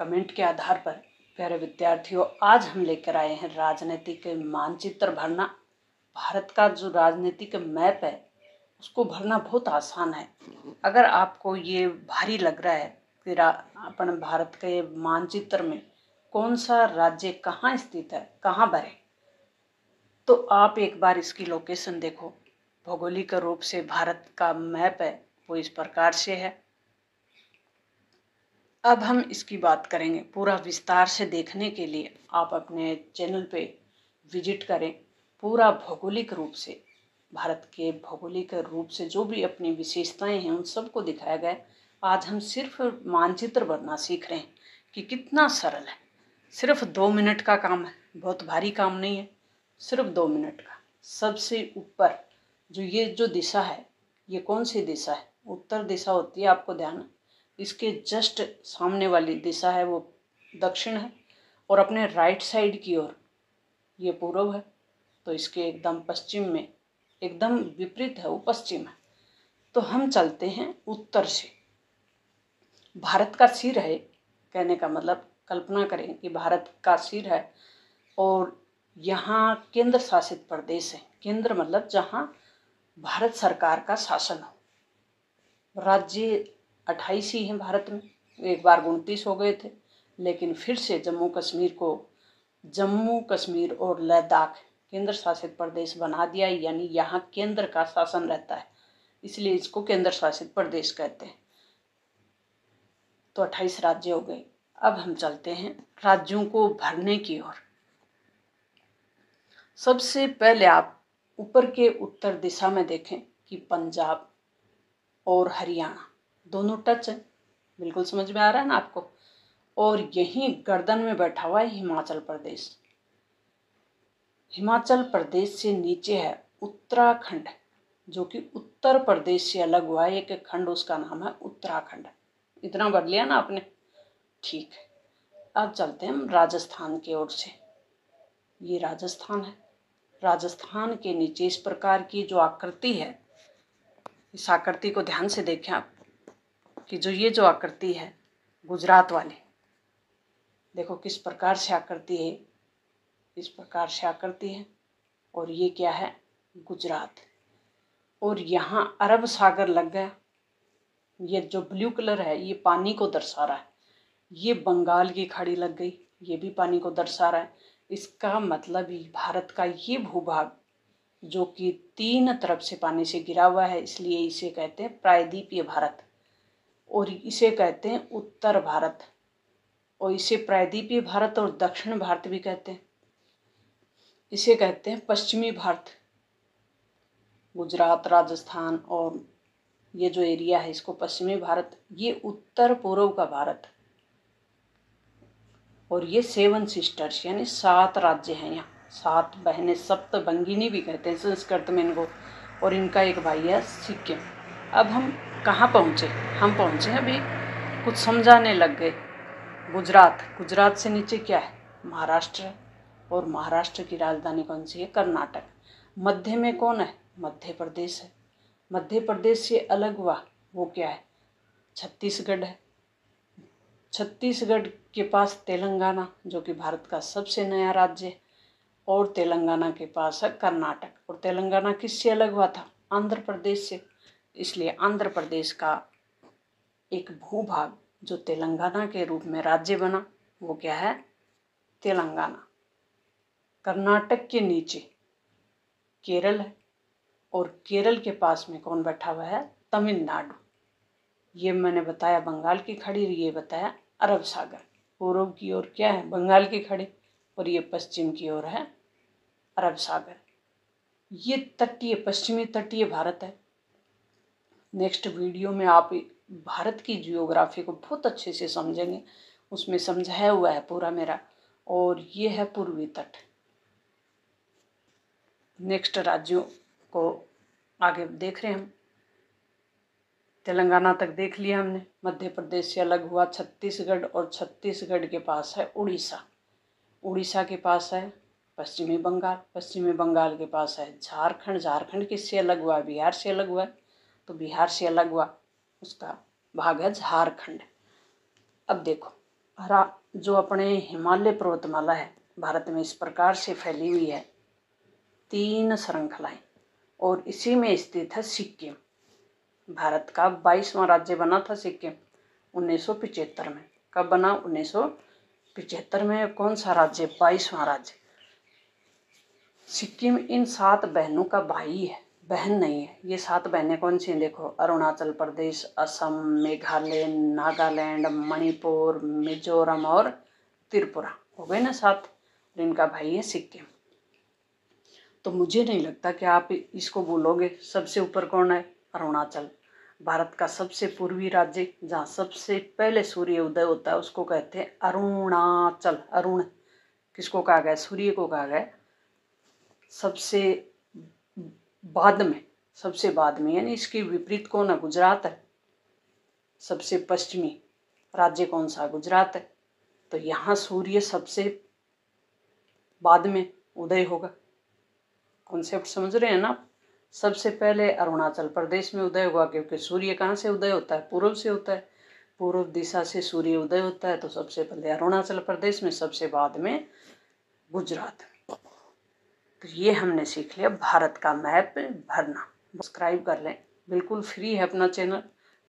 Comment के आधार पर प्यारे विद्यार्थियों, आज हम लेकर आए हैं राजनीतिक मानचित्र भरना। भारत का जो राजनीतिक मैप है उसको भरना बहुत आसान है। अगर आपको ये भारी लग रहा है कि अपन भारत के मानचित्र में कौन सा राज्य कहाँ स्थित है, कहाँ भरे, तो आप एक बार इसकी लोकेशन देखो। भौगोलिक रूप से भारत का मैप है वो इस प्रकार से है। अब हम इसकी बात करेंगे। पूरा विस्तार से देखने के लिए आप अपने चैनल पे विजिट करें। पूरा भौगोलिक रूप से, भारत के भौगोलिक रूप से जो भी अपनी विशेषताएं हैं उन सबको दिखाया गया है। आज हम सिर्फ मानचित्र बनना सीख रहे हैं कि कितना सरल है। सिर्फ 2 मिनट का काम है, बहुत भारी काम नहीं है, सिर्फ 2 मिनट का। सबसे ऊपर ये जो दिशा है, ये कौन सी दिशा है? उत्तर दिशा होती है, आपको ध्यान है। इसके जस्ट सामने वाली दिशा है वो दक्षिण है, और अपने राइट साइड की ओर ये पूर्व है। तो इसके एकदम पश्चिम में, एकदम विपरीत है, वो पश्चिम है। तो हम चलते हैं उत्तर से। भारत का सिर है, कहने का मतलब, कल्पना करें कि भारत का सिर है और यहाँ केंद्र शासित प्रदेश है। केंद्र मतलब जहाँ भारत सरकार का शासन हो। राज्य 28 ही हैं भारत में, एक बार 29 हो गए थे, लेकिन फिर से जम्मू कश्मीर और लद्दाख केंद्र शासित प्रदेश बना दिया, यानी यहाँ केंद्र का शासन रहता है, इसलिए इसको केंद्र शासित प्रदेश कहते हैं। तो 28 राज्य हो गए। अब हम चलते हैं राज्यों को भरने की ओर। सबसे पहले आप ऊपर के उत्तर दिशा में देखें कि पंजाब और हरियाणा दोनों टच है। बिल्कुल समझ में आ रहा है ना आपको? और यहीं गर्दन में बैठा हुआ है हिमाचल प्रदेश। हिमाचल प्रदेश से नीचे है उत्तराखंड, जो कि उत्तर प्रदेश से अलग हुआ है एक खंड, उसका नाम है उत्तराखंड। इतना बढ़ लिया ना आपने? ठीक है। अब चलते हैं हम राजस्थान की ओर से। ये राजस्थान है। राजस्थान के नीचे इस प्रकार की जो आकृति है, इस आकृति को ध्यान से देखें आप कि ये जो आकृति है गुजरात वाली, देखो किस प्रकार से आकृति है, इस प्रकार से आकृति है। और ये क्या है? गुजरात। और यहाँ अरब सागर लग गया। ये जो ब्लू कलर है ये पानी को दर्शा रहा है। ये बंगाल की खाड़ी लग गई, ये भी पानी को दर्शा रहा है। इसका मतलब ही भारत का ये भूभाग जो कि 3 तरफ से पानी से घिरा हुआ है, इसलिए इसे कहते हैं प्रायद्वीपीय भारत, और इसे कहते हैं उत्तर भारत, और इसे प्रायद्वीपीय भारत और दक्षिण भारत भी कहते हैं। इसे कहते हैं पश्चिमी भारत। गुजरात, राजस्थान और ये जो एरिया है इसको पश्चिमी भारत, ये उत्तर पूर्व का भारत। और ये 7 सिस्टर्स यानी 7 राज्य हैं यहाँ, 7 बहनें, सप्तभंगिनी भी कहते हैं संस्कृत में इनको। और इनका एक भाई है सिक्किम। अब हम कहाँ पहुँचे? हम पहुँचे अभी कुछ समझाने लग गए। गुजरात से नीचे क्या है? महाराष्ट्र है। और महाराष्ट्र की राजधानी कौन सी है? कर्नाटक। मध्य में कौन है? मध्य प्रदेश है। मध्य प्रदेश से अलग हुआ वो क्या है? छत्तीसगढ़ है। छत्तीसगढ़ के पास तेलंगाना, जो कि भारत का सबसे नया राज्य है, और तेलंगाना के पास है कर्नाटक। और तेलंगाना किससे अलग हुआ था? आंध्र प्रदेश से। इसलिए आंध्र प्रदेश का एक भूभाग जो तेलंगाना के रूप में राज्य बना वो क्या है? तेलंगाना। कर्नाटक के नीचे केरल है, और केरल के पास में कौन बैठा हुआ है? तमिलनाडु। ये मैंने बताया बंगाल की खाड़ी, ये बताया अरब सागर। पूर्व की ओर क्या है? बंगाल की खाड़ी, और ये पश्चिम की ओर है अरब सागर। ये तटीय, पश्चिमी तटीय भारत है। नेक्स्ट वीडियो में आप भारत की जियोग्राफी को बहुत अच्छे से समझेंगे, उसमें समझाया हुआ है पूरा मेरा। और ये है पूर्वी तट। नेक्स्ट राज्यों को आगे देख रहे हैं हम। तेलंगाना तक देख लिया हमने, मध्य प्रदेश से अलग हुआ छत्तीसगढ़, और छत्तीसगढ़ के पास है उड़ीसा। उड़ीसा के पास है पश्चिमी बंगाल। पश्चिमी बंगाल के पास है झारखंड। झारखंड किससे अलग हुआ? बिहार से अलग हुआ है। तो बिहार से अलग हुआ उसका भाग है झारखंड। अब देखो, जो अपने हिमालय पर्वतमाला है भारत में इस प्रकार से फैली हुई है 3 श्रृंखलाएं, और इसी में स्थित है सिक्किम। भारत का 22वां राज्य बना था सिक्किम 1975 में। कब बना? 1975 में। कौन सा राज्य? 22वां राज्य सिक्किम। इन 7 बहनों का भाई है, बहन नहीं है। ये 7 बहनें कौन सी हैं? देखो, अरुणाचल प्रदेश, असम, मेघालय, नागालैंड, मणिपुर, मिजोरम और त्रिपुरा। हो गए ना 7। और इनका भाई है सिक्किम। तो मुझे नहीं लगता कि आप इसको बोलोगे। सबसे ऊपर कौन है? अरुणाचल। भारत का सबसे पूर्वी राज्य जहाँ सबसे पहले सूर्य उदय होता है उसको कहते हैं अरुणाचल। अरुण किसको कहा गया? सूर्य को कहा गया। सबसे बाद में यानी इसके विपरीत कौन है? गुजरात है। सबसे पश्चिमी राज्य कौन सा? गुजरात है। तो यहाँ सूर्य सबसे बाद में उदय होगा। कॉन्सेप्ट समझ रहे हैं ना? सबसे पहले अरुणाचल प्रदेश में उदय हुआ, क्योंकि सूर्य कहाँ से उदय होता है? पूर्व से होता है। पूर्व दिशा से सूर्य उदय होता है, तो सबसे पहले अरुणाचल प्रदेश में, सबसे बाद में गुजरात में। तो ये हमने सीख लिया भारत का मैप भरना। सब्सक्राइब कर लें, बिल्कुल फ्री है अपना चैनल।